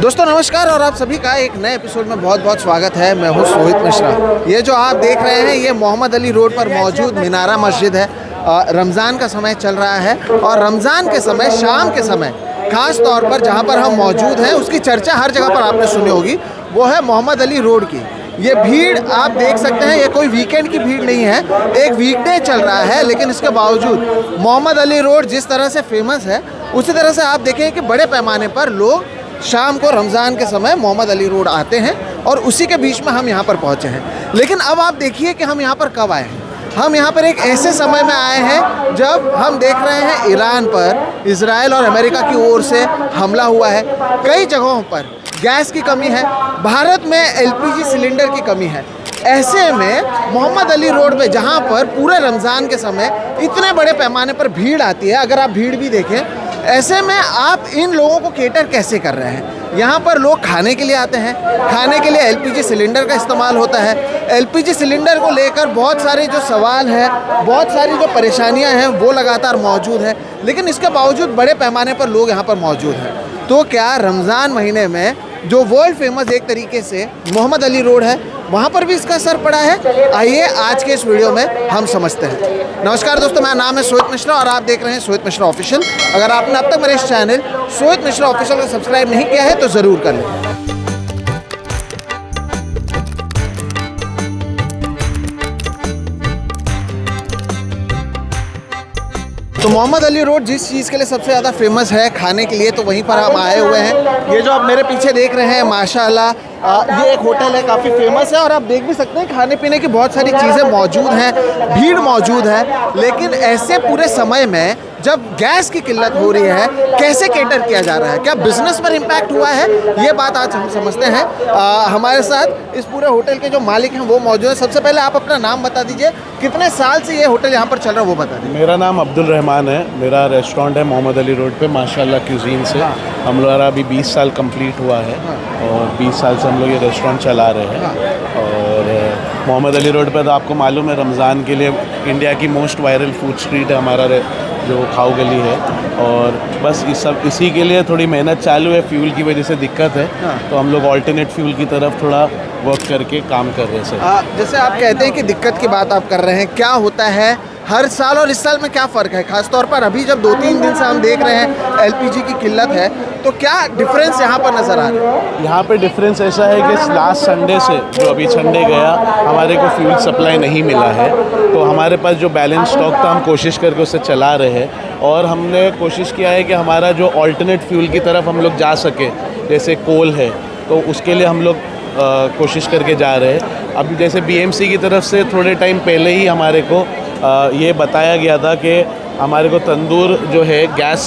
दोस्तों नमस्कार और आप सभी का एक नए एपिसोड में बहुत बहुत स्वागत है। मैं हूं सोहित मिश्रा। ये जो आप देख रहे हैं ये मोहम्मद अली रोड पर मौजूद मीनारा मस्जिद है। रमज़ान का समय चल रहा है और रमज़ान के समय शाम के समय ख़ास तौर पर जहां पर हम मौजूद हैं उसकी चर्चा हर जगह पर आपने सुनी होगी, वो है मोहम्मद अली रोड की। ये भीड़ आप देख सकते हैं, ये कोई वीकेंड की भीड़ नहीं है, एक वीकडे चल रहा है, लेकिन इसके बावजूद मोहम्मद अली रोड जिस तरह से फेमस है उसी तरह से आप देखें कि बड़े पैमाने पर लोग शाम को रमज़ान के समय मोहम्मद अली रोड आते हैं और उसी के बीच में हम यहाँ पर पहुँचे हैं। लेकिन अब आप देखिए कि हम यहाँ पर कब आए हैं। हम यहाँ पर एक ऐसे समय में आए हैं जब हम देख रहे हैं ईरान पर इजराइल और अमेरिका की ओर से हमला हुआ है। कई जगहों पर गैस की कमी है, भारत में एलपीजी सिलेंडर की कमी है। ऐसे में मोहम्मद अली रोड पे जहाँ पर पूरे रमज़ान के समय इतने बड़े पैमाने पर भीड़ आती है, अगर आप भीड़ भी देखें, ऐसे में आप इन लोगों को केटर कैसे कर रहे हैं? यहाँ पर लोग खाने के लिए आते हैं, खाने के लिए एलपीजी सिलेंडर का इस्तेमाल होता है। एलपीजी सिलेंडर को लेकर बहुत सारे जो सवाल हैं, बहुत सारी जो परेशानियाँ हैं वो लगातार मौजूद है, लेकिन इसके बावजूद बड़े पैमाने पर लोग यहाँ पर मौजूद हैं। तो क्या रमज़ान महीने में जो वर्ल्ड फेमस एक तरीके से मोहम्मद अली रोड है वहाँ पर भी इसका असर पड़ा है? आइए आज के इस वीडियो में हम समझते हैं। नमस्कार दोस्तों, मेरा नाम है सोहित मिश्रा और आप देख रहे हैं सोहित मिश्रा ऑफिशियल। अगर आपने अब तक मेरे इस चैनल सोहित मिश्रा ऑफिशियल को सब्सक्राइब नहीं किया है तो ज़रूर कर लें। तो मोहम्मद अली रोड जिस चीज़ के लिए सबसे ज़्यादा फेमस है खाने के लिए, तो वहीं पर हम आए हुए हैं। ये जो आप मेरे पीछे देख रहे हैं माशाल्लाह, ये एक होटल है, काफ़ी फेमस है और आप देख भी सकते हैं खाने पीने की बहुत सारी चीज़ें मौजूद हैं, भीड़ मौजूद है। लेकिन ऐसे पूरे समय में जब गैस की किल्लत हो रही है, कैसे केटर किया जा रहा है? क्या बिजनेस पर इम्पैक्ट हुआ है? ये बात आज हम समझते हैं। हमारे साथ इस पूरे होटल के जो मालिक हैं वो मौजूद हैं। सबसे पहले आप अपना नाम बता दीजिए, कितने साल से ये होटल यहाँ पर चल रहा है वो बता दीजिए। मेरा नाम अब्दुल रहमान है, मेरा रेस्टोरेंट है मोहम्मद अली रोड पे माशाल्लाह क्यूजीन से। हम लोग अभी 20 साल कंप्लीट हुआ है और 20 साल से हम लोग ये रेस्टोरेंट चला रहे हैं। और मोहम्मद अली रोड पे तो आपको मालूम है रमज़ान के लिए इंडिया की मोस्ट वायरल फूड स्ट्रीट है हमारा जो खाओ गली है। और बस इसी के लिए थोड़ी मेहनत चालू है। फ्यूल की वजह से दिक्कत है, तो हम लोग ऑल्टरनेट फ्यूल की तरफ थोड़ा वर्क करके काम कर रहे हैं सर। जैसे आप कहते हैं कि दिक्कत की बात आप कर रहे हैं, क्या होता है हर साल और इस साल में क्या फ़र्क है? खास तौर पर अभी जब 2-3 दिन से हम देख रहे हैं एलपीजी की किल्लत है, तो क्या डिफरेंस यहाँ पर नज़र आ रहा है? यहाँ पे डिफरेंस ऐसा है कि लास्ट संडे से जो अभी संडे गया हमारे को फ्यूल सप्लाई नहीं मिला है, तो हमारे पास जो बैलेंस स्टॉक था हम कोशिश करके उसे चला रहे हैं। और हमने कोशिश किया है कि हमारा जो ऑल्टरनेट फ्यूल की तरफ हम लोग जा सके, जैसे कोल है तो उसके लिए हम लोग कोशिश करके जा रहे हैं। अभी जैसे बीएमसी की तरफ से थोड़े टाइम पहले ही हमारे को ये बताया गया था कि हमारे को तंदूर जो है गैस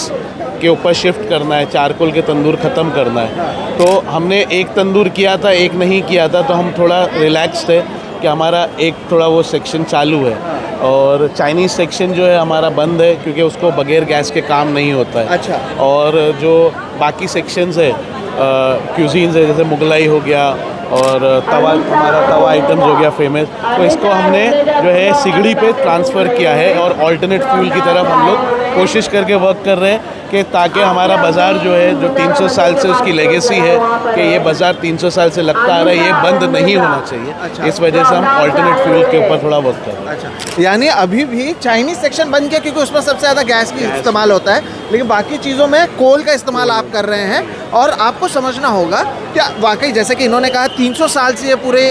के ऊपर शिफ्ट करना है, चारकोल के तंदूर ख़त्म करना है। तो हमने एक तंदूर किया था, एक नहीं किया था, तो हम थोड़ा रिलैक्स थे कि हमारा एक थोड़ा वो सेक्शन चालू है। और चाइनीज़ सेक्शन जो है हमारा बंद है क्योंकि उसको बगैर गैस के काम नहीं होता है। अच्छा। और जो बाकी सेक्शंस है क्यूजीन्स है, जैसे मुगलाई हो गया और हमारा तवा आइटम्स हो गया फेमस, तो इसको हमने जो है सिगड़ी पे ट्रांसफ़र किया है और ऑल्टरनेट फ्यूल की तरफ हम लोग कोशिश करके वर्क कर रहे हैं कि ताकि हमारा बाज़ार जो है जो 300 साल से उसकी लेगेसी है कि ये बाज़ार 300 साल से लगता आ रहा है, ये बंद नहीं होना चाहिए। अच्छा। इस वजह से हम ऑल्टरनेट फ्यूल के ऊपर थोड़ा वर्क कर रहे हैं। अच्छा, यानी अभी भी चाइनीज़ सेक्शन बंद किया क्योंकि उसमें सबसे ज़्यादा गैस की इस्तेमाल होता है, लेकिन बाकी चीज़ों में कोल का इस्तेमाल आप कर रहे हैं। और आपको समझना होगा क्या वाकई जैसे कि इन्होंने कहा 300 साल से ये पूरे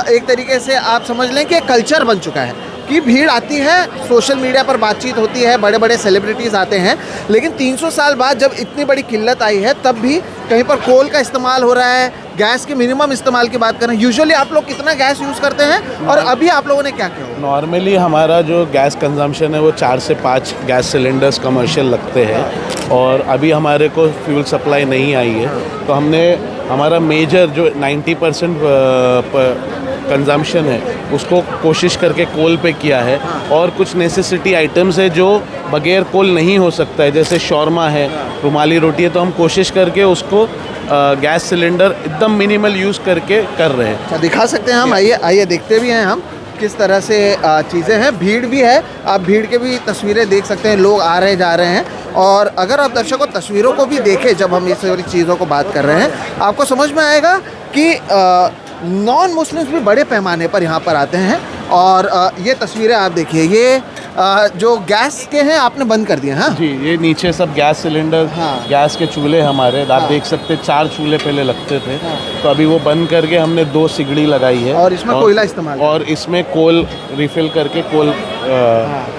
एक तरीके से आप समझ लें कि कल्चर बन चुका है कि भीड़ आती है, सोशल मीडिया पर बातचीत होती है, बड़े बड़े सेलिब्रिटीज़ आते हैं, लेकिन 300 साल बाद जब इतनी बड़ी किल्लत आई है तब भी कहीं पर कोल का इस्तेमाल हो रहा है, गैस के मिनिमम इस्तेमाल की बात करें। यूजुअली आप लोग कितना गैस यूज़ करते हैं और अभी आप लोगों ने क्या किया? नॉर्मली हमारा जो गैस कंजम्पशन है वो 4 से 5 गैस सिलेंडर्स कमर्शियल लगते हैं और अभी हमारे को फ्यूल सप्लाई नहीं आई है, तो हमने हमारा मेजर जो 90% कंजम्पशन है उसको कोशिश करके कोल पे किया है। और कुछ नेसेसिटी आइटम्स है जो बगैर कोल नहीं हो सकता है, जैसे शौरमा है, रुमाली रोटी है, तो हम कोशिश करके उसको गैस सिलेंडर एकदम मिनिमल यूज़ करके कर रहे हैं। अच्छा, दिखा सकते हैं हम? आइए देखते भी हैं हम किस तरह से चीज़ें हैं। भीड़ भी है, आप भीड़ के भी तस्वीरें देख सकते हैं, लोग आ रहे जा रहे हैं। और अगर आप दर्शकों तस्वीरों को भी देखें, जब हम इस सारी चीज़ों को बात कर रहे हैं, आपको समझ में आएगा कि नॉन मुस्लिम्स भी बड़े पैमाने पर यहाँ पर आते हैं। और ये तस्वीरें आप देखिए, ये जो गैस के हैं आपने बंद कर दिए। हाँ जी, ये नीचे सब गैस सिलेंडर, गैस के चूल्हे हमारे, आप देख सकते 4 चूल्हे पहले लगते थे, तो अभी वो बंद करके हमने 2 सिगड़ी लगाई है और इसमें कोयला इस्तेमाल, और इसमें कोल रिफिल करके कोल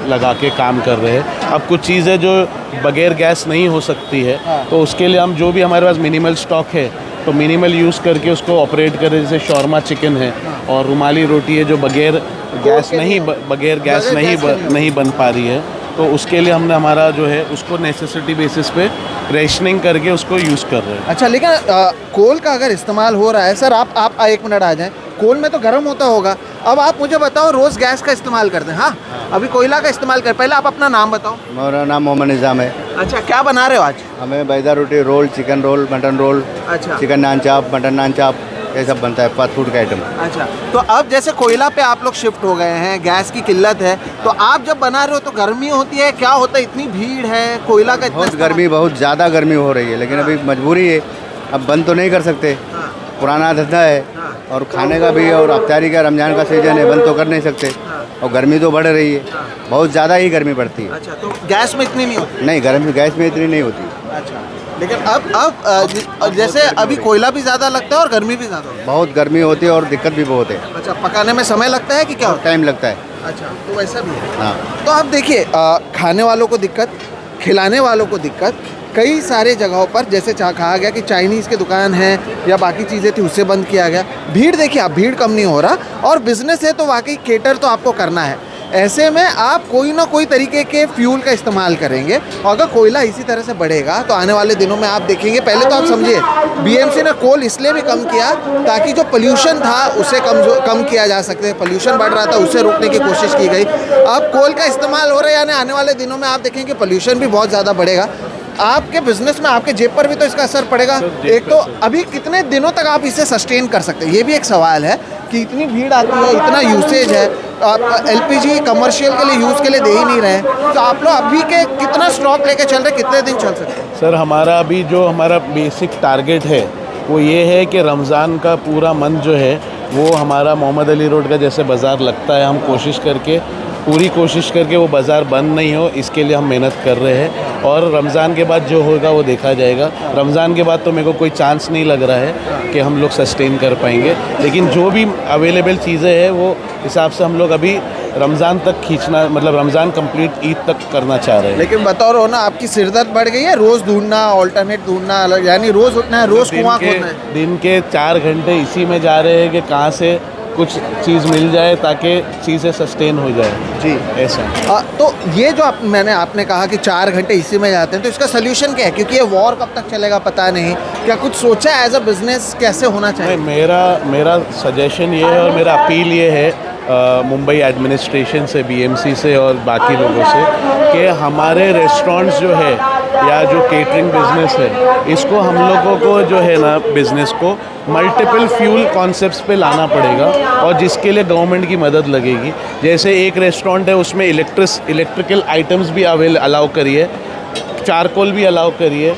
लगा के काम कर रहे हैं। अब कुछ चीज़ें जो बगैर गैस नहीं हो सकती है, तो उसके लिए हम जो भी हमारे पास मिनिमल स्टॉक है तो मिनिमल यूज़ करके उसको ऑपरेट करें। जैसे शॉर्मा चिकन है और रुमाली रोटी है जो बगैर गैस नहीं बन पा रही है, तो उसके लिए हमने हमारा जो है उसको नेसेसिटी बेसिस पे रेशनिंग करके उसको यूज़ कर रहे हैं। अच्छा, लेकिन कोल का अगर इस्तेमाल हो रहा है, सर आप 1 मिनट आ जाएं, कोल में तो गर्म होता होगा, अब आप मुझे बताओ रोज़ गैस का इस्तेमाल करते हैं? हाँ, अभी कोयला का इस्तेमाल कर। पहले आप अपना नाम बताओ। मेरा नाम मोहम्मद निज़ाम है। अच्छा, क्या बना रहे हो आज? हमें baida roti, roll, chicken roll, mutton roll, अच्छा, चिकन नान चाप, मटन नान चाप, ये सब बनता है फास्ट फूड का आइटम। अच्छा, तो अब जैसे कोयला पे आप लोग शिफ्ट हो गए हैं, गैस की किल्लत है, तो आप जब बना रहे हो तो गर्मी होती है, क्या होता है, इतनी भीड़ है, कोयला का बहुत गर्मी, बहुत ज़्यादा गर्मी हो रही है, लेकिन अभी मजबूरी है, अब बंद तो नहीं कर सकते, पुराना धंधा है और खाने का भी, और अफ्तारी का रमज़ान का सीजन है, बंद तो कर नहीं सकते, और गर्मी तो बढ़ रही है, बहुत ज़्यादा ही गर्मी पड़ती है। अच्छा, तो गैस में इतनी नहीं होती? नहीं, गर्मी गैस में इतनी नहीं होती। अच्छा, लेकिन अब जैसे अभी कोयला भी ज़्यादा लगता है और गर्मी भी ज़्यादा होती है। बहुत गर्मी होती है और दिक्कत भी बहुत है। अच्छा, पकाने में समय लगता है कि क्या? टाइम लगता है। अच्छा, तो वैसा भी है। हाँ, तो अब देखिए, खाने वालों को दिक्कत, खिलाने वालों को दिक्कत, कई सारे जगहों पर जैसे कहा गया कि चाइनीज़ की दुकान है या बाकी चीज़ें थी उससे बंद किया गया। भीड़ देखिए, आप भीड़ कम नहीं हो रहा, और बिज़नेस है तो वाकई केटर तो आपको करना है। ऐसे में आप कोई ना कोई तरीके के फ्यूल का इस्तेमाल करेंगे, और अगर कोयला इसी तरह से बढ़ेगा तो आने वाले दिनों में आप देखेंगे, पहले तो आप समझिए बीएमसी ने कोल इसलिए भी कम किया ताकि जो पोल्यूशन था उसे कम किया जा सकते। पोल्यूशन बढ़ रहा था, उसे रोकने की कोशिश की गई। अब कोल का इस्तेमाल हो रहा है, यानी आने वाले दिनों में आप देखेंगे पोल्यूशन भी बहुत ज़्यादा बढ़ेगा। आपके बिजनेस में, आपके जेब पर भी तो इसका असर पड़ेगा। एक तो अभी कितने दिनों तक आप इसे सस्टेन कर सकते हैं, ये भी एक सवाल है कि इतनी भीड़ आती है, इतना यूसेज है, एलपीजी कमर्शियल के लिए यूज़ के लिए दे ही नहीं रहे, तो आप लोग अभी के कितना स्टॉक लेके चल रहे, कितने दिन चल सकते हैं? सर, हमारा अभी जो हमारा बेसिक टारगेट है वो ये है कि रमज़ान का पूरा मंथ जो है वो हमारा मोहम्मद अली रोड का जैसे बाज़ार लगता है, हम पूरी कोशिश करके वो बाज़ार बंद नहीं हो, इसके लिए हम मेहनत कर रहे हैं। और रमज़ान के बाद जो होगा वो देखा जाएगा। रमज़ान के बाद तो मेरे को कोई चांस नहीं लग रहा है कि हम लोग सस्टेन कर पाएंगे, लेकिन जो भी अवेलेबल चीज़ें हैं वो हिसाब से हम लोग अभी रमज़ान तक खींचना, मतलब रमज़ान कंप्लीट ईद तक करना चाह रहे हैं। लेकिन बताओ रहो ना, आपकी सिरदर्द बढ़ गई है, रोज़ ढूंढना, ऑल्टरनेट ढूंढना, यानी रोज़ उठना है, रोज़ कुआं खोदना है। दिन के 4 घंटे इसी में जा रहे हैं कि कहाँ से कुछ चीज़ मिल जाए ताकि चीज़ें सस्टेन हो जाए। जी, ऐसा। तो ये जो आपने कहा कि 4 घंटे इसी में जाते हैं, तो इसका सोल्यूशन क्या है? क्योंकि ये वॉर कब तक चलेगा पता नहीं, क्या कुछ सोचा है एज अ बिजनेस कैसे होना चाहिए? मेरा सजेशन ये है और मेरा अपील ये है मुंबई एडमिनिस्ट्रेशन से, बीएमसी से और बाकी लोगों से कि हमारे रेस्टोरेंट्स जो है या जो केटरिंग बिजनेस है, इसको हम लोगों को जो है ना, बिज़नेस को मल्टीपल फ्यूल कॉन्सेप्ट्स पे लाना पड़ेगा, और जिसके लिए गवर्नमेंट की मदद लगेगी। जैसे एक रेस्टोरेंट है, उसमें इलेक्ट्रिकल आइटम्स भी अलाउ करिए, चारकोल भी अलाउ करिए,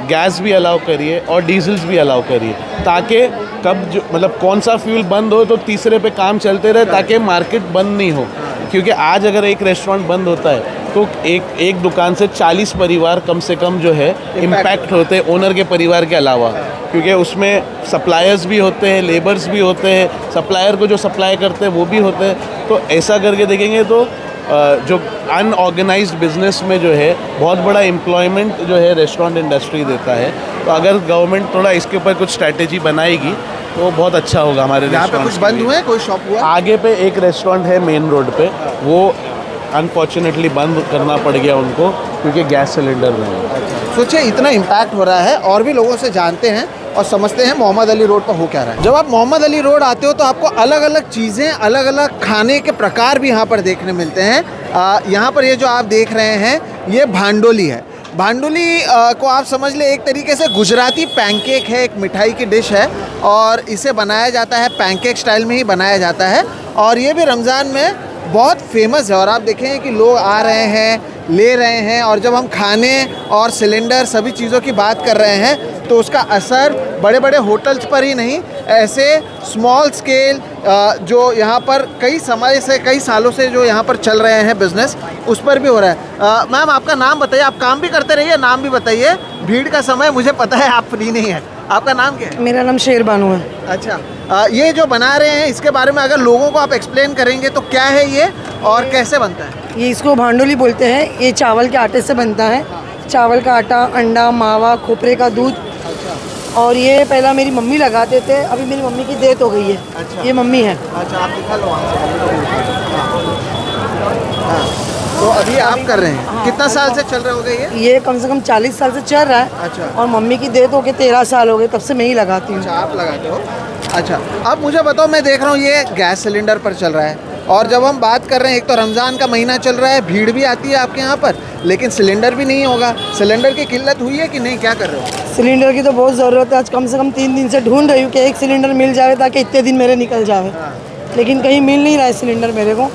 गैस भी अलाउ करिए और डीजल्स भी अलाउ करिए, ताकि मतलब कौन सा फ्यूल बंद हो तो तीसरे पे काम चलते रहे, ताकि मार्केट बंद नहीं हो। क्योंकि आज अगर एक रेस्टोरेंट बंद होता है तो एक दुकान से 40 परिवार कम से कम जो है इम्पैक्ट होते हैं, ओनर के परिवार के अलावा, क्योंकि उसमें सप्लायर्स भी होते हैं, लेबर्स भी होते हैं, सप्लायर को जो सप्लाई करते हैं वो भी होते हैं। तो ऐसा करके देखेंगे तो जो अनऑर्गेनाइज्ड बिजनेस में जो है बहुत बड़ा एम्प्लॉयमेंट जो है रेस्टोरेंट इंडस्ट्री देता है। तो अगर गवर्नमेंट थोड़ा इसके ऊपर कुछ स्ट्रैटेजी बनाएगी तो बहुत अच्छा होगा हमारे रेस्टोरेंट। यहाँ पे कुछ बंद हुए, कोई शॉप हुआ? आगे पे एक रेस्टोरेंट है मेन रोड पे, वो अनफॉर्चुनेटली बंद करना पड़ गया उनको क्योंकि गैस सिलेंडर नहीं है। सोचिए, इतना इम्पैक्ट हो रहा है, और भी लोगों से जानते हैं और समझते हैं मोहम्मद अली रोड पर हो क्या रहा है। जब आप मोहम्मद अली रोड आते हो तो आपको अलग अलग चीज़ें, अलग अलग खाने के प्रकार भी यहाँ पर देखने मिलते हैं। यहाँ पर ये जो आप देख रहे हैं ये भांडोली है। भांडोली को आप समझ ले एक तरीके से गुजराती पैनकेक है, एक मिठाई की डिश है, और इसे बनाया जाता है पैनकेक स्टाइल में ही बनाया जाता है, और ये भी रमज़ान में बहुत फेमस है। और आप देखें कि लोग आ रहे हैं, ले रहे हैं और जब हम खाने और सिलेंडर सभी चीज़ों की बात कर रहे हैं तो उसका असर बड़े बड़े होटल्स पर ही नहीं, ऐसे स्मॉल स्केल जो यहाँ पर कई समय से कई सालों से जो यहाँ पर चल रहे हैं बिजनेस, उस पर भी हो रहा है। मैम आपका नाम बताइए, आप काम भी करते रहिए, नाम भी बताइए। भीड़ का समय मुझे पता है आप फ्री नहीं है, आपका नाम क्या है? मेरा नाम शेर बानू है। अच्छा, ये जो बना रहे हैं इसके बारे में अगर लोगों को आप एक्सप्लेन करेंगे तो क्या है ये और कैसे बनता है? ये इसको भांडोली बोलते हैं। ये चावल के आटे से बनता है। चावल का आटा, अंडा, मावा, खोपरे का दूध। और ये पहला मेरी मम्मी लगाते थे, अभी मेरी मम्मी की डेथ हो गई है। अच्छा। ये मम्मी है। अच्छा, आप दिखा लो वहाँ से। हाँ, तो अभी आप कर रहे हैं, कितना साल से चल रहे हो गए ये? ये कम से कम 40 साल से चल रहा है। अच्छा। और मम्मी की डेथ हो के 13 साल हो गए, तब से मैं ही लगाती हूँ। अच्छा, आप लगाते हो। अच्छा, अब मुझे बताओ, मैं देख रहा हूँ ये गैस सिलेंडर पर चल रहा है और जब हम बात कर रहे हैं, एक तो रमज़ान का महीना चल रहा है, भीड़ भी आती है आपके यहाँ पर, लेकिन सिलेंडर भी नहीं होगा। सिलेंडर की किल्लत हुई है कि नहीं, क्या कर रहे हो? सिलेंडर की तो बहुत ज़रूरत है। आज कम से कम 3 दिन से ढूंढ रही हूँ कि एक सिलेंडर मिल जाए ताकि इतने दिन मेरे निकल जाए। लेकिन कहीं मिल नहीं रहा है सिलेंडर मेरे को।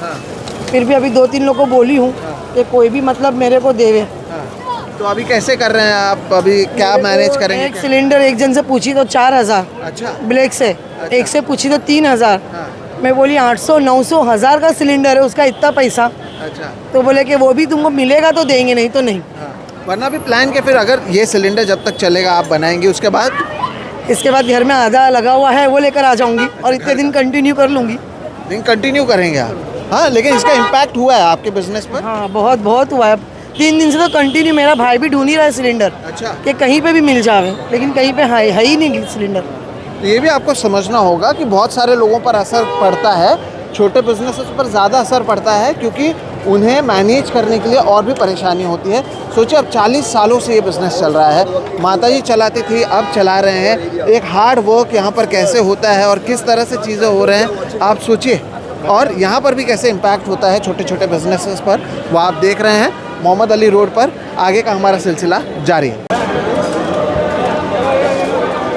फिर भी अभी 2-3 लोग को बोली हूँ कि कोई भी मतलब मेरे को देवे। तो अभी कैसे कर रहे हैं आप, अभी क्या मैनेज करेंगे? एक सिलेंडर एक जन से पूछी तो 4000 अच्छा, ब्लैक से। अच्छा। एक से पूछी तो 3000। हाँ। मैं बोली 800, 900, 1000 का सिलेंडर है, उसका इतना पैसा। अच्छा। तो बोले कि वो भी तुमको मिलेगा तो देंगे, नहीं तो नहीं। हाँ। वरना भी प्लान के फिर अगर ये सिलेंडर जब तक चलेगा आप बनाएंगे, उसके बाद? इसके बाद घर में आधा लगा हुआ है, वो लेकर आ जाऊंगी और इतने दिन कंटिन्यू कर लूंगी। दिन कंटिन्यू करेंगे आप? हाँ, लेकिन इसका इम्पैक्ट हुआ है आपके बिजनेस पर? हाँ, बहुत बहुत हुआ है। 3 दिन से तो कंटिन्यू मेरा भाई भी ढूंढ ही रहा है सिलेंडर अच्छा। कि कहीं पे भी मिल जावे, लेकिन कहीं पे है ही नहीं सिलेंडर। तो ये भी आपको समझना होगा कि बहुत सारे लोगों पर असर पड़ता है, छोटे बिजनेसेस पर ज़्यादा असर पड़ता है क्योंकि उन्हें मैनेज करने के लिए और भी परेशानी होती है। सोचिए, अब 40 सालों से ये बिज़नेस चल रहा है, माताजी चलाती थी, अब चला रहे हैं। एक हार्ड वर्क यहाँ पर कैसे होता है और किस तरह से चीज़ें हो रहे हैं आप सोचिए, और यहाँ पर भी कैसे इम्पैक्ट होता है छोटे छोटे बिजनेसेस पर, वो आप देख रहे हैं। मोहम्मद अली रोड पर आगे का हमारा सिलसिला जारी है।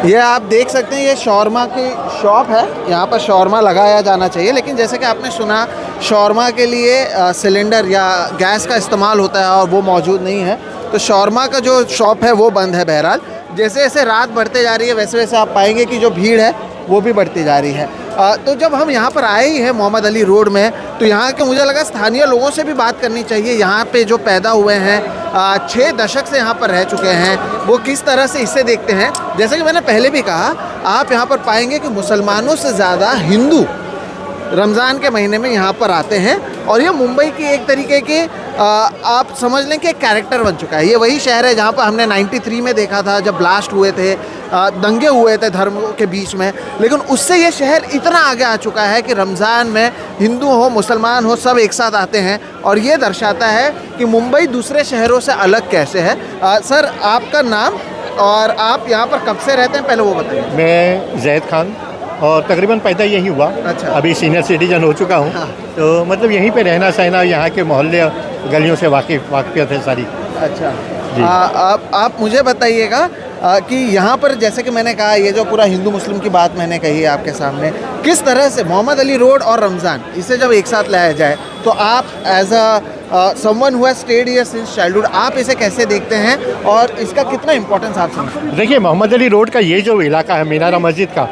ये आप देख सकते हैं, ये शौरमा की शॉप है। यहाँ पर शौरमा लगाया जाना चाहिए, लेकिन जैसे कि आपने सुना, शौरमा के लिए सिलेंडर या गैस का इस्तेमाल होता है और वो मौजूद नहीं है, तो शौरमा का जो शॉप है वो बंद है। बहरहाल जैसे जैसे रात बढ़ते जा रही है वैसे वैसे आप पाएंगे कि जो भीड़ है वो भी बढ़ती जा रही है। तो जब हम यहाँ पर आए ही हैं मोहम्मद अली रोड में, तो यहाँ के मुझे लगा स्थानीय लोगों से भी बात करनी चाहिए। यहाँ पे जो पैदा हुए हैं, 6 दशक से यहाँ पर रह चुके हैं, वो किस तरह से इसे देखते हैं। जैसे कि मैंने पहले भी कहा, आप यहाँ पर पाएंगे कि मुसलमानों से ज़्यादा हिंदू रमज़ान के महीने में यहाँ पर आते हैं, और ये मुंबई की एक तरीके के आप समझ लें कि एक कैरेक्टर बन चुका है। ये वही शहर है जहाँ पर हमने 93 में देखा था जब ब्लास्ट हुए थे, दंगे हुए थे धर्मों के बीच में, लेकिन उससे ये शहर इतना आगे आ चुका है कि रमज़ान में हिंदू हो मुसलमान हो सब एक साथ आते हैं, और ये दर्शाता है कि मुंबई दूसरे शहरों से अलग कैसे है। सर, आपका नाम और आप यहाँ पर कब से रहते हैं, पहले वो बताइए। मैं जैद खान, और तकरीबन पैदा यहीं हुआ। अच्छा। अभी सीनियर सिटीजन हो चुका हूँ। हाँ। तो मतलब यहीं पे रहना सहना, यहाँ के मोहल्ले गलियों से वाकिफ़ियत है सारी। अच्छा जी। आप मुझे बताइएगा कि यहाँ पर जैसे कि मैंने कहा, ये जो पूरा हिंदू मुस्लिम की बात मैंने कही है आपके सामने, किस तरह से मोहम्मद अली रोड और रमज़ान इसे जब एक साथ लाया जाए तो आप as a someone who has stayed here since childhood, आप इसे कैसे देखते हैं और इसका कितना इंपॉर्टेंस आप समझते हैं? देखिए, मोहम्मद अली रोड का ये जो इलाका है मीनारा मस्जिद का,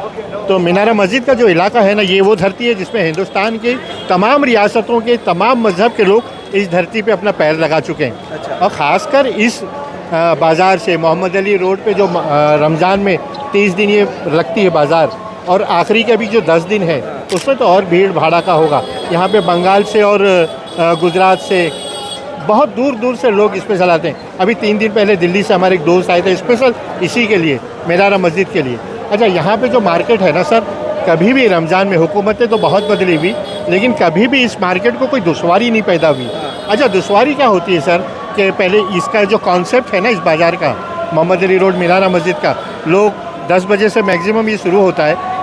तो मीनारा मस्जिद का जो इलाका है ना, ये वो धरती है जिसमें हिंदुस्तान की तमाम रियासतों के तमाम मज़हब के लोग इस धरती पे अपना पैर लगा चुके हैं। अच्छा। और ख़ासकर इस बाज़ार से, मोहम्मद अली रोड पे जो रमज़ान में 30 दिन ये लगती है बाज़ार, और आखिरी के भी जो 10 दिन है उसमें तो और भीड़ भाड़ा का होगा। यहाँ पे बंगाल से और गुजरात से बहुत दूर दूर से लोग इस पे चलाते हैं। अभी 3 दिन पहले दिल्ली से हमारे एक दोस्त आए थे स्पेशल इसी के लिए, मीनारा मस्जिद के लिए। अच्छा, यहाँ पे जो मार्केट है ना सर, कभी भी रमज़ान में हुकूमतें तो बहुत बदली हुई, लेकिन कभी भी इस मार्केट को कोई दुश्वारी नहीं पैदा हुई। अच्छा, दुश्वारी क्या होती है सर, कि पहले इसका जो कॉन्सेप्ट है ना इस बाज़ार का, मोहम्मद अली रोड मीनारा मस्जिद का, लोग 10 बजे से मैक्सिमम ये शुरू होता है,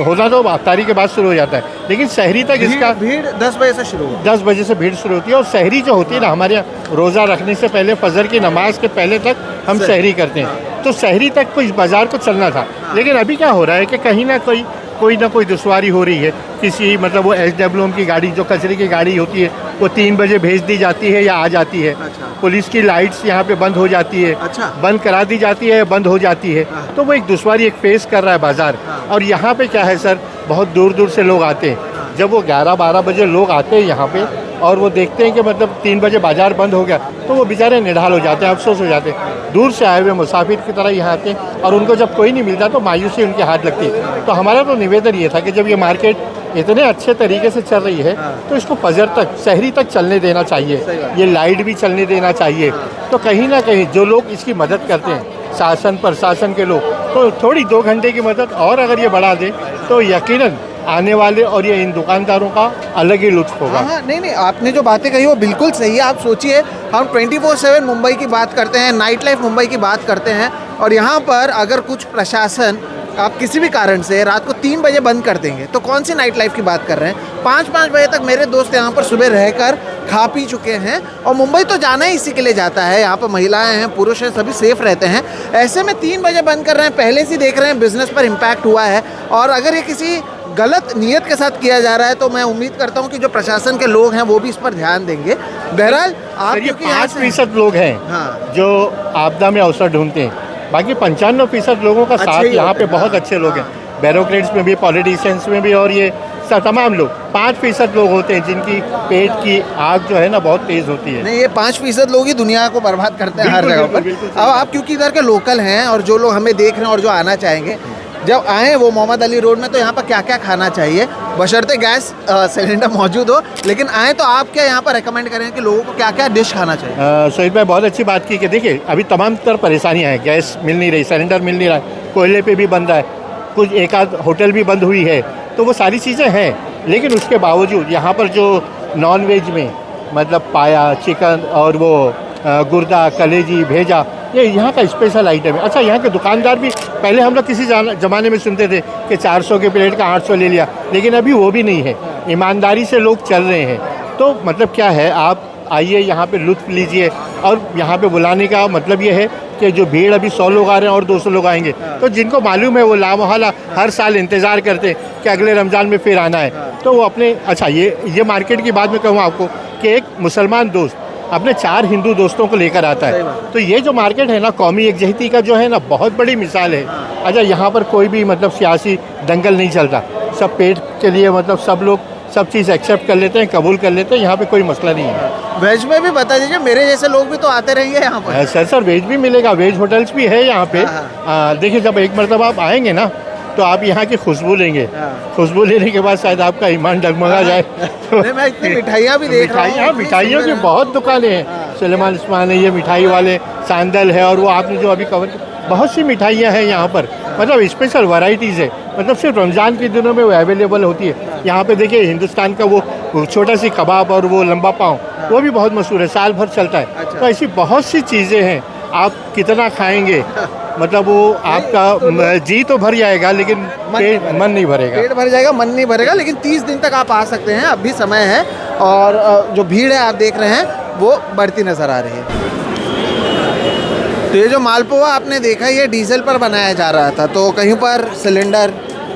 होता तो अफ्तारी के बाद शुरू हो जाता है, लेकिन शहरी तक इसका भीड़ 10 बजे से शुरू हो, 10 बजे से भीड़ शुरू होती है। और शहरी जो होती है ना, हमारे यहाँ रोज़ा रखने से पहले फजर की नमाज के पहले तक हम शहरी करते हैं, तो शहरी तक को इस बाज़ार को चलना था। लेकिन अभी क्या हो रहा है कि कहीं ना कोई ना कोई दुश्वारी हो रही है। किसी मतलब वो SWM की गाड़ी जो कचरे की गाड़ी होती है वो 3 बजे भेज दी जाती है या आ जाती है। अच्छा। पुलिस की लाइट्स यहाँ पे बंद हो जाती है। अच्छा। बंद करा दी जाती है या बंद हो जाती है। हाँ। तो वो एक दुश्वारी एक फेस कर रहा है बाज़ार। हाँ। और यहाँ पे क्या है सर, बहुत दूर दूर से लोग आते हैं। जब वो 11-12 बजे लोग आते हैं यहाँ पे और वो देखते हैं कि मतलब 3 बजे बाज़ार बंद हो गया, तो वो बेचारे निढाल हो जाते हैं, अफसोस हो जाते हैं। दूर से आए हुए मुसाफिर की तरह यहाँ आते हैं और उनको जब कोई नहीं मिलता तो मायूसी उनके हाथ लगती है। तो हमारा तो निवेदन ये था कि जब ये मार्केट इतने अच्छे तरीके से चल रही है तो इसको फजर तक, शहरी तक चलने देना चाहिए। ये लाइट भी चलने देना चाहिए। तो कहीं ना कहीं जो लोग इसकी मदद करते हैं, शासन प्रशासन के लोग, तो थोड़ी 2 घंटे की मदद और अगर ये बढ़ा दे तो यकीनन आने वाले और ये इन दुकानदारों का अलग ही लुत्फ होगा। हाँ, नहीं, आपने जो बातें कही वो बिल्कुल सही है। आप सोचिए, हम 24/7 मुंबई की बात करते हैं, नाइट लाइफ मुंबई की बात करते हैं, और यहाँ पर अगर कुछ प्रशासन आप किसी भी कारण से रात को 3 बजे बंद कर देंगे तो कौन सी नाइट लाइफ की बात कर रहे हैं। 5-5 बजे तक मेरे दोस्त यहाँ पर सुबह रहकर खा पी चुके हैं, और मुंबई तो जाना ही इसी के लिए जाता है। यहाँ पर महिलाएं हैं, पुरुष हैं, सभी सेफ रहते हैं। ऐसे में 3 बजे बंद कर रहे हैं, पहले से देख रहे हैं बिजनेस पर इम्पैक्ट हुआ है। और अगर ये किसी गलत नियत के साथ किया जा रहा है तो मैं उम्मीद करता हूँ कि जो प्रशासन के लोग हैं वो भी इस पर ध्यान देंगे। बहरहाल आप ये क्योंकि यहाँ से- 5% लोग हैं हाँ। जो आपदा में अवसर ढूंढते हैं, बाकी 95% लोगों का अच्छे साथ ही यहाँ होते पे हैं। बहुत हाँ, अच्छे लोग हैं। हाँ। ब्यूरोक्रेट्स में भी, पॉलिटिशियंस में भी, और ये तमाम लोग 5% लोग होते हैं जिनकी पेट की आग जो है ना बहुत तेज़ होती है। नहीं, ये 5% लोग ही दुनिया को बर्बाद करते हैं हर बिल्कुल, जगह बिल्कुल, पर। बिल्कुल सही अब आप क्योंकि इधर के लोकल हैं और जो लोग हमें देख रहे हैं और जो आना चाहेंगे, जब आएँ वो मोहम्मद अली रोड में, तो यहाँ पर क्या क्या खाना चाहिए, बशर्ते गैस सिलेंडर मौजूद हो, लेकिन आएँ तो आप क्या यहाँ पर रेकमेंड करें कि लोगों को क्या क्या डिश खाना चाहिए। शहीद भाई बहुत अच्छी बात की कि देखिए अभी तमाम तरह परेशानियाँ हैं। गैस मिल नहीं रही, सिलेंडर मिल नहीं रहा है, कोयले पे भी बंद है, कुछ एक आध होटल भी बंद हुई है, तो वो सारी चीज़ें हैं। लेकिन उसके बावजूद यहाँ पर जो नॉन वेज में मतलब पाया, चिकन और वो गुर्दा, कलेजी, भेजा, ये यहाँ का स्पेशल आइटम है। अच्छा, यहाँ के दुकानदार भी, पहले हम लोग किसी ज़माने में सुनते थे कि 400 के प्लेट का 800 ले लिया, लेकिन अभी वो भी नहीं है। ईमानदारी से लोग चल रहे हैं। तो मतलब क्या है, आप आइए यहाँ पे लुत्फ़ लीजिए। और यहाँ पे बुलाने का मतलब ये है कि जो भीड़ अभी 100 लोग आ रहे हैं और 200 लोग आएंगे, तो जिनको मालूम है वो लामोहला हर साल इंतज़ार करते हैं कि अगले रमज़ान में फिर आना है, तो वो अपने, अच्छा ये मार्केट की बात मैं कहूँ आपको कि एक मुसलमान दोस्त अपने 4 हिंदू दोस्तों को लेकर आता है, तो ये जो मार्केट है ना, कौमी एकजहती का जो है ना, बहुत बड़ी मिसाल है। अच्छा, यहाँ पर कोई भी मतलब सियासी दंगल नहीं चलता, सब पेट के लिए मतलब सब लोग सब चीज़ एक्सेप्ट कर लेते हैं, कबूल कर लेते हैं, यहाँ पे कोई मसला नहीं है। वेज में भी बता दीजिए, मेरे जैसे लोग भी तो आते रहेंगे यहाँ पर। सर वेज भी मिलेगा, वेज होटल्स भी है यहाँ पे। हाँ। देखिए, जब एक मरतबा आप आएंगे ना तो आप यहाँ की खुशबू लेंगे। हाँ। खुशबू लेने के बाद शायद आपका ईमान डगमगा जाए। नहीं, मैं इतनी मिठाइयाँ भी देख रहा हूँ। मिठाइयों की बहुत दुकानें हैं। सुलेमान उस्मान है, ये मिठाई वाले, सांदल है, और वो आपने जो अभी कवर, बहुत सी मिठाइयाँ हैं यहाँ पर, मतलब स्पेशल वैरायटीज़ है, मतलब सिर्फ रमज़ान के दिनों में वो अवेलेबल होती है। यहाँ पे देखिए हिंदुस्तान का वो छोटा सी कबाब और वो लंबा पाव, वो भी बहुत मशहूर है, साल भर चलता है। अच्छा। तो ऐसी बहुत सी चीज़ें हैं, आप कितना खाएंगे, मतलब वो आपका जी तो भर जाएगा लेकिन मन नहीं भरेगा। पेट भर जाएगा, मन नहीं भरेगा, लेकिन 30 दिन तक आप आ सकते हैं, अभी समय है। और जो भीड़ है आप देख रहे हैं वो बढ़ती नज़र आ रही है। तो ये जो मालपुआ आपने देखा, ये डीजल पर बनाया जा रहा था, तो कहीं पर सिलेंडर,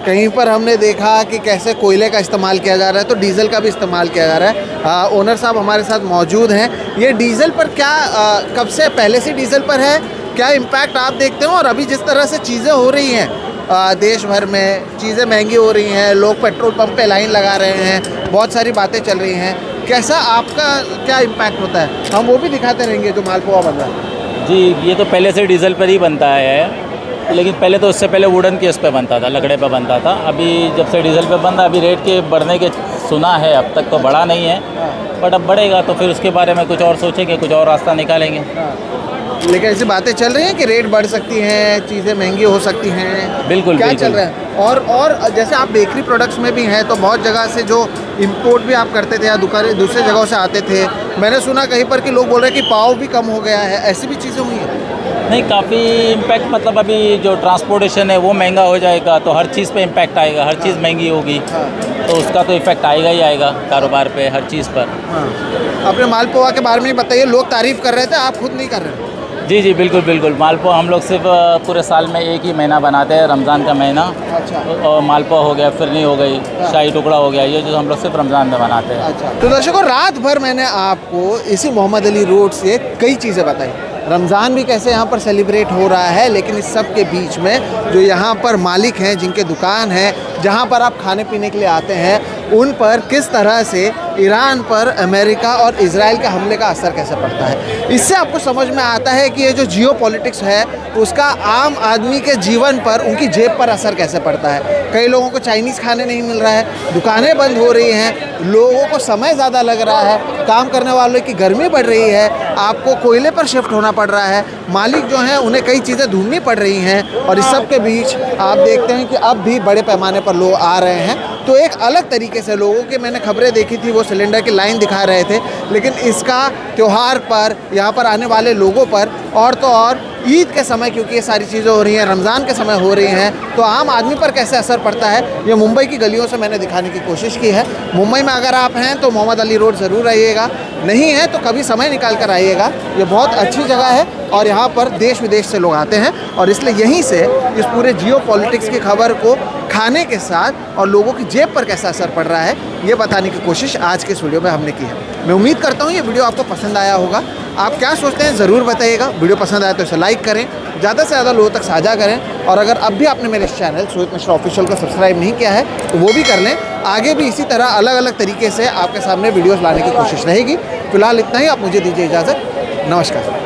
कहीं पर हमने देखा कि कैसे कोयले का इस्तेमाल किया जा रहा है, तो डीजल का भी इस्तेमाल किया जा रहा है। ओनर साहब हमारे साथ मौजूद हैं। ये डीजल पर क्या कब से पहले से डीजल पर है, क्या इम्पैक्ट आप देखते हो? और अभी जिस तरह से चीज़ें हो रही हैं देश भर में, चीज़ें महंगी हो रही हैं, लोग पेट्रोल पंप पे लाइन लगा रहे हैं, बहुत सारी बातें चल रही हैं, कैसा आपका क्या इम्पैक्ट होता है? हम वो भी दिखाते रहेंगे जो मालपुआ बन रहा है। जी, ये तो पहले से डीजल पर ही बनता है, लेकिन पहले तो उससे पहले वुडन के उस पर बनता था, लकड़े पर बनता था। अभी जब से डीजल पे बन रहा, अभी रेट के बढ़ने के सुना है, अब तक तो बढ़ा नहीं है, बट अब बढ़ेगा तो फिर उसके बारे में कुछ और सोचेंगे, कुछ और रास्ता निकालेंगे। लेकिन ऐसी बातें चल रही हैं कि रेट बढ़ सकती हैं, चीज़ें महंगी हो सकती हैं। बिल्कुल, क्या बिल्कुल। चल रहा है? और जैसे आप बेकरी प्रोडक्ट्स में भी हैं, तो बहुत जगह से जो इंपोर्ट भी आप करते थे या दुकानें दूसरे जगहों से आते थे, मैंने सुना कहीं पर कि लोग बोल रहे हैं कि पाव भी कम हो गया है, ऐसी भी चीज़ें हुई हैं? नहीं, काफ़ी इम्पैक्ट, मतलब अभी जो ट्रांसपोर्टेशन है वो महंगा हो जाएगा, तो हर चीज़ पे इम्पैक्ट आएगा, हर चीज़ महंगी होगी, तो उसका तो इफ़ेक्ट आएगा ही आएगा कारोबार पे, हर चीज़ पर। हाँ, अपने मालपुआ के बारे में ही बताइए। लोग तारीफ़ कर रहे थे, आप खुद नहीं कर रहे हैं? जी जी बिल्कुल बिल्कुल। मालपुआ हम लोग सिर्फ पूरे साल में एक ही महीना बनाते हैं, रमज़ान का महीना। अच्छा। और मालपुआ हो गया, फिरनी हो गई, शाही टुकड़ा हो गया, ये जो हम लोग सिर्फ रमज़ान में बनाते हैं। अच्छा, तो दर्शकों रात भर मैंने आपको इसी मोहम्मद अली रोड से कई चीज़ें बताई। रमज़ान भी कैसे यहाँ पर सेलिब्रेट हो रहा है, लेकिन इस सब के बीच में जो यहाँ पर मालिक हैं, जिनके दुकान है, जहाँ पर आप खाने पीने के लिए आते हैं, उन पर किस तरह से ईरान पर अमेरिका और इजराइल के हमले का असर कैसे पड़ता है। इससे आपको समझ में आता है कि ये जो जियो पॉलिटिक्स है उसका आम आदमी के जीवन पर, उनकी जेब पर असर कैसे पड़ता है। कई लोगों को चाइनीज़ खाने नहीं मिल रहा है, दुकानें बंद हो रही हैं, लोगों को समय ज़्यादा लग रहा है, काम करने वालों की गर्मी बढ़ रही है, आपको कोयले पर शिफ्ट होना पड़ रहा है, मालिक जो हैं उन्हें कई चीज़ें ढूंढनी पड़ रही हैं, और इस सब के बीच आप देखते हैं कि अब भी बड़े पैमाने पर लोग आ रहे हैं। तो एक अलग तरीके से लोगों की मैंने खबरें देखी थी, वो सिलेंडर की लाइन दिखा रहे थे, लेकिन इसका त्यौहार पर, यहाँ पर आने वाले लोगों पर, और तो और ईद के समय, क्योंकि ये सारी चीज़ें हो रही हैं, रमज़ान के समय हो रही हैं, तो आम आदमी पर कैसे असर पड़ता है, ये मुंबई की गलियों से मैंने दिखाने की कोशिश की है। मुंबई में अगर आप हैं तो मोहम्मद अली रोड ज़रूर आइएगा, नहीं है तो कभी समय निकाल कर आइएगा। ये बहुत अच्छी जगह है और यहाँ पर देश विदेश से लोग आते हैं, और इसलिए यहीं से इस पूरे जियो पॉलिटिक्स की खबर को खाने के साथ और लोगों की जेब पर कैसा असर पड़ रहा है, ये बताने की कोशिश आज के इस वीडियो में हमने की है। मैं उम्मीद करता हूँ ये वीडियो आपको पसंद आया होगा। आप क्या सोचते हैं ज़रूर बताइएगा। वीडियो पसंद आया तो इसे लाइक करें, ज़्यादा से ज़्यादा लोगों तक साझा करें, और अगर अब भी आपने मेरे इस चैनल सोहित मिश्रा ऑफिशियल को सब्सक्राइब नहीं किया है तो वो भी कर लें। आगे भी इसी तरह अलग अलग तरीके से आपके सामने वीडियोज़ लाने की कोशिश रहेगी। फिलहाल इतना ही, आप मुझे दीजिए इजाज़त। नमस्कार।